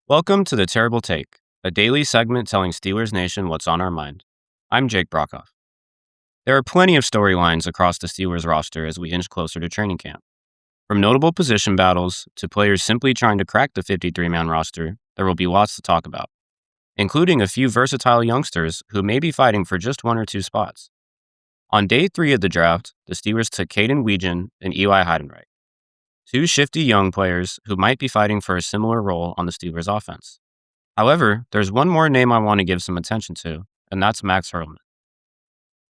Welcome to The Terrible Take, a daily segment telling Steelers Nation what's on our mind. I'm Jake Brockhoff. There are plenty of storylines across the Steelers roster as we inch closer to training camp. From notable position battles to players simply trying to crack the 53-man roster, there will be lots to talk about, including a few versatile youngsters who may be fighting for just one or two spots. On day 3 of the draft, the Steelers took Caden Weegan and Eli Heidenreich, two shifty young players who might be fighting for a similar role on the Steelers' offense. However, there's one more name I want to give some attention to, and that's Max Hurleman.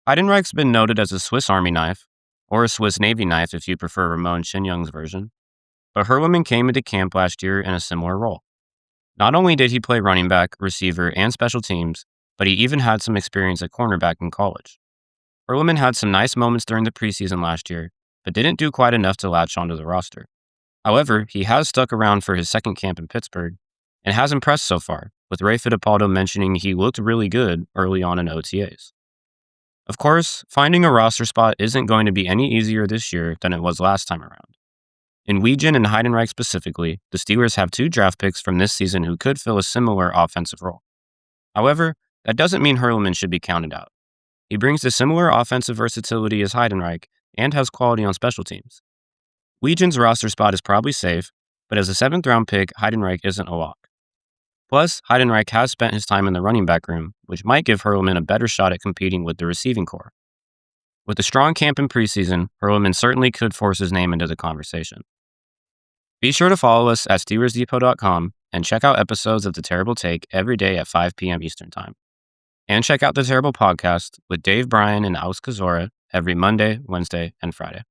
Heidenreich's been noted as a Swiss Army knife, or a Swiss Navy knife if you prefer Ramon Shinyoung's version, but Hurleman came into camp last year in a similar role. Not only did he play running back, receiver, and special teams, but he even had some experience at cornerback in college. Hurleman had some nice moments during the preseason last year, but didn't do quite enough to latch onto the roster. However, he has stuck around for his second camp in Pittsburgh and has impressed so far, with Ray Fittipaldo mentioning he looked really good early on in OTAs. Of course, finding a roster spot isn't going to be any easier this year than it was last time around. In Weegan and Heidenreich specifically, the Steelers have 2 draft picks from this season who could fill a similar offensive role. However, that doesn't mean Hurleman should be counted out. He brings a similar offensive versatility as Heidenreich and has quality on special teams. Weegan's roster spot is probably safe, but as a 7th-round pick, Heidenreich isn't a lock. Plus, Heidenreich has spent his time in the running back room, which might give Hurleman a better shot at competing with the receiving core. With a strong camp in preseason, Hurleman certainly could force his name into the conversation. Be sure to follow us at SteelersDepot.com and check out episodes of The Terrible Take every day at 5 p.m. Eastern Time. And check out The Terrible Podcast with Dave Bryan and Alex Kozora every Monday, Wednesday, and Friday.